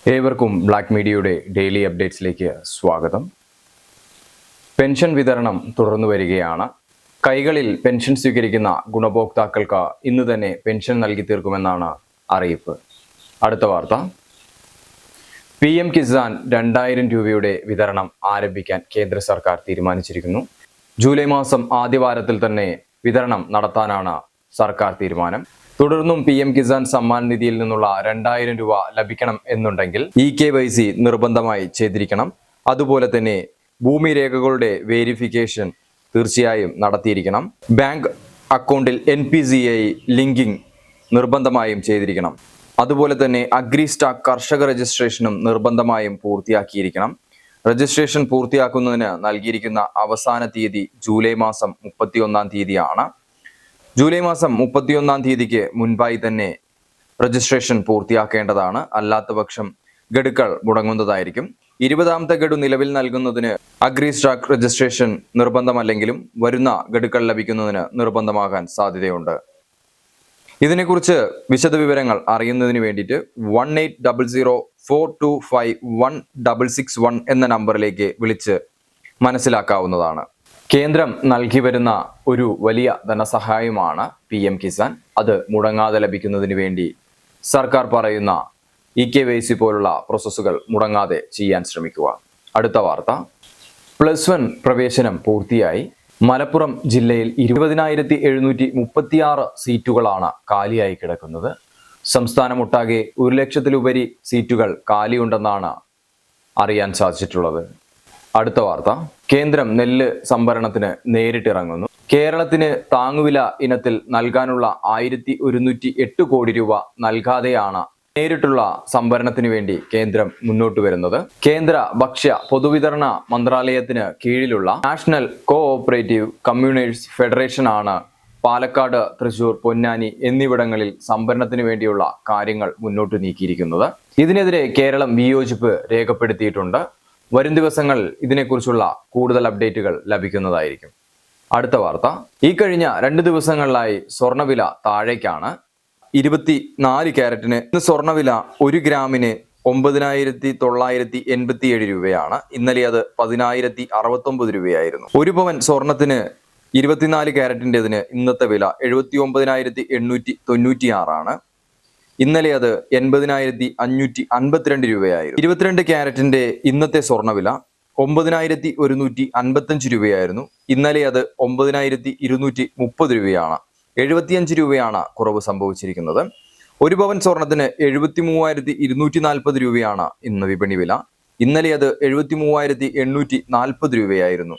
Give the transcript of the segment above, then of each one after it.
ഏവർക്കും ബ്ലാക്ക് മീഡിയയുടെ ഡെയിലി അപ്ഡേറ്റ്സിലേക്ക് സ്വാഗതം. പെൻഷൻ വിതരണം തുടർന്നു വരികയാണ്. കൈകളിൽ പെൻഷൻ സ്വീകരിക്കുന്ന ഗുണഭോക്താക്കൾക്ക് ഇന്ന് തന്നെ പെൻഷൻ നൽകി തീർക്കുമെന്നാണ് അറിയിപ്പ്. അടുത്ത വാർത്ത, PM കിസാൻ 2000 രൂപയുടെ വിതരണം ആരംഭിക്കാൻ കേന്ദ്ര സർക്കാർ തീരുമാനിച്ചിരിക്കുന്നു. ജൂലൈ മാസം ആദ്യവാരത്തിൽ തന്നെ വിതരണം നടത്താനാണ് സർക്കാർ തീരുമാനം. തുടർന്നും PM കിസാൻ സമ്മാൻ നിധിയിൽ നിന്നുള്ള 2000 രൂപ ലഭിക്കണം എന്നുണ്ടെങ്കിൽ EKYC നിർബന്ധമായി ചെയ്തിരിക്കണം. അതുപോലെ തന്നെ ഭൂമി രേഖകളുടെ വേരിഫിക്കേഷൻ തീർച്ചയായും നടത്തിയിരിക്കണം. ബാങ്ക് അക്കൗണ്ടിൽ NPCI ലിങ്കിങ് നിർബന്ധമായും ചെയ്തിരിക്കണം. അതുപോലെ തന്നെ അഗ്രിസ്റ്റാക്ക് കർഷക രജിസ്ട്രേഷനും നിർബന്ധമായും പൂർത്തിയാക്കിയിരിക്കണം. രജിസ്ട്രേഷൻ പൂർത്തിയാക്കുന്നതിന് നൽകിയിരിക്കുന്ന അവസാന തീയതി ജൂലൈ മാസം 31-ാം തീയതിയാണ്. ജൂലൈ മാസം 31-ാം തീയതിക്ക് മുൻപായി തന്നെ രജിസ്ട്രേഷൻ പൂർത്തിയാക്കേണ്ടതാണ്. അല്ലാത്തപക്ഷം ഗഡുക്കൾ മുടങ്ങുന്നതായിരിക്കും. 20ാമത്തെ ഗഡു നിലവിൽ നൽകുന്നതിന് അഗ്രിസ്റ്റാക്ക് രജിസ്ട്രേഷൻ നിർബന്ധമല്ലെങ്കിലും വരുന്ന ഗഡുക്കൾ ലഭിക്കുന്നതിന് നിർബന്ധമാകാൻ സാധ്യതയുണ്ട്. ഇതിനെക്കുറിച്ച് വിശദവിവരങ്ങൾ അറിയുന്നതിന് വേണ്ടിയിട്ട് 180042516661 എന്ന നമ്പറിലേക്ക് വിളിച്ച് മനസ്സിലാക്കാവുന്നതാണ്. കേന്ദ്രം നൽകി വരുന്ന ഒരു വലിയ ധനസഹായമാണ് PM കിസാൻ. അത് മുടങ്ങാതെ ലഭിക്കുന്നതിന് വേണ്ടി സർക്കാർ പറയുന്ന EKYC പോലുള്ള പ്രോസസ്സുകൾ മുടങ്ങാതെ ചെയ്യാൻ ശ്രമിക്കുക. അടുത്ത വാർത്ത, +1 പ്രവേശനം പൂർത്തിയായി. മലപ്പുറം ജില്ലയിൽ 20,736 സീറ്റുകളാണ് കാലിയായി കിടക്കുന്നത്. സംസ്ഥാനമൊട്ടാകെ 1,00,000-ലുപരി സീറ്റുകൾ കാലിയുണ്ടെന്നാണ് അറിയാൻ സാധിച്ചിട്ടുള്ളത്. അടുത്ത വാർത്ത, കേന്ദ്രം നെല്ല് സംഭരണത്തിന് നേരിട്ടിറങ്ങുന്നു. കേരളത്തിന് താങ്ങുവില ഇനത്തിൽ നൽകാനുള്ള 1,108 കോടി രൂപ നൽകാതെയാണ് നേരിട്ടുള്ള സംഭരണത്തിന് വേണ്ടി കേന്ദ്രം മുന്നോട്ട് വരുന്നത്. കേന്ദ്ര ഭക്ഷ്യ പൊതുവിതരണ മന്ത്രാലയത്തിന് കീഴിലുള്ള നാഷണൽ കോഓപ്പറേറ്റീവ് കമ്മ്യൂണേഴ്സ് ഫെഡറേഷൻ ആണ് പാലക്കാട്, തൃശൂർ, പൊന്നാനി എന്നിവിടങ്ങളിൽ സംഭരണത്തിന് വേണ്ടിയുള്ള കാര്യങ്ങൾ മുന്നോട്ട് നീക്കിയിരിക്കുന്നത്. ഇതിനെതിരെ കേരളം വിയോജിപ്പ് രേഖപ്പെടുത്തിയിട്ടുണ്ട്. വരും ദിവസങ്ങൾ ഇതിനെക്കുറിച്ചുള്ള കൂടുതൽ അപ്ഡേറ്റുകൾ ലഭിക്കുന്നതായിരിക്കും. അടുത്ത വാർത്ത, ഈ കഴിഞ്ഞ 2 ദിവസങ്ങളിലായി സ്വർണ്ണവില താഴേക്കാണ്. 24 ക്യാരറ്റിന് ഇന്ന് സ്വർണ്ണവില 1 ഗ്രാമിന് 9,987 രൂപയാണ്. ഇന്നലെ അത് 10,069 രൂപയായിരുന്നു. 1 പവൻ സ്വർണത്തിന് 24 ക്യാരറ്റിൻ്റെതിന് ഇന്നത്തെ വില 79,896 ആണ്. ഇന്നലെ അത് 80,552 രൂപയായിരുന്നു. 22 ക്യാരറ്റിന്റെ ഇന്നത്തെ സ്വർണ്ണവില 9,155 രൂപയായിരുന്നു. ഇന്നലെ അത് 9,230 രൂപയാണ്. 75 രൂപയാണ് കുറവ് സംഭവിച്ചിരിക്കുന്നത്. 1 പവൻ സ്വർണത്തിന് 73,240 രൂപയാണ് ഇന്ന് വിപണി വില. ഇന്നലെ അത് 73,840 രൂപയായിരുന്നു.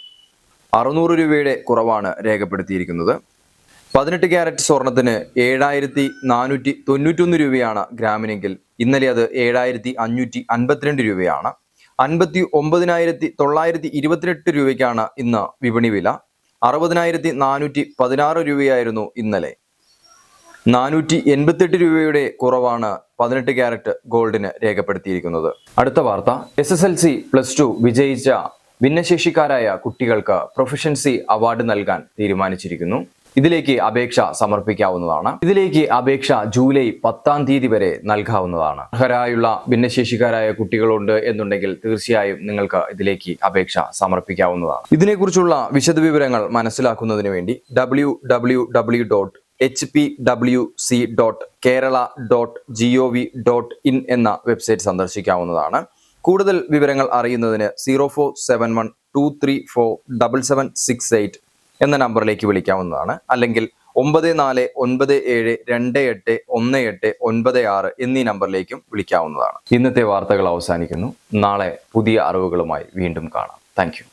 600 രൂപയുടെ കുറവാണ് രേഖപ്പെടുത്തിയിരിക്കുന്നത്. 18 ക്യാരറ്റ് സ്വർണത്തിന് 7,491 രൂപയാണ് ഗ്രാമിനെങ്കിൽ ഇന്നലെ അത് 7,552 രൂപയാണ്. 59,928 രൂപയ്ക്കാണ് ഇന്ന് വിപണി വില. 60,416 രൂപയായിരുന്നു ഇന്നലെ. 488 രൂപയുടെ കുറവാണ് 18 ക്യാരറ്റ് ഗോൾഡിന് രേഖപ്പെടുത്തിയിരിക്കുന്നത്. അടുത്ത വാർത്ത, SSLC +2 വിജയിച്ച ഭിന്നശേഷിക്കാരായ കുട്ടികൾക്ക് പ്രൊഫഷൻസി അവാർഡ് നൽകാൻ തീരുമാനിച്ചിരിക്കുന്നു. ഇതിലേക്ക് അപേക്ഷ സമർപ്പിക്കാവുന്നതാണ്. ഇതിലേക്ക് അപേക്ഷ ജൂലൈ 10-ാം തീയതി വരെ നൽകാവുന്നതാണ്. അർഹരായുള്ള ഭിന്നശേഷിക്കാരായ കുട്ടികളുണ്ട് എന്നുണ്ടെങ്കിൽ തീർച്ചയായും നിങ്ങൾക്ക് ഇതിലേക്ക് അപേക്ഷ സമർപ്പിക്കാവുന്നതാണ്. ഇതിനെക്കുറിച്ചുള്ള വിശദവിവരങ്ങൾ മനസ്സിലാക്കുന്നതിന് വേണ്ടി www.hpwc.kerala.gov.in എന്ന വെബ്സൈറ്റ് സന്ദർശിക്കാവുന്നതാണ്. കൂടുതൽ വിവരങ്ങൾ അറിയുന്നതിന് 0471234778 എന്ന നമ്പറിലേക്ക് വിളിക്കാവുന്നതാണ്. അല്ലെങ്കിൽ 9497281896 എന്നീ നമ്പറിലേക്കും വിളിക്കാവുന്നതാണ്. ഇന്നത്തെ വാർത്തകൾ അവസാനിക്കുന്നു. നാളെ പുതിയ അറിവുകളുമായി വീണ്ടും കാണാം. Thank you.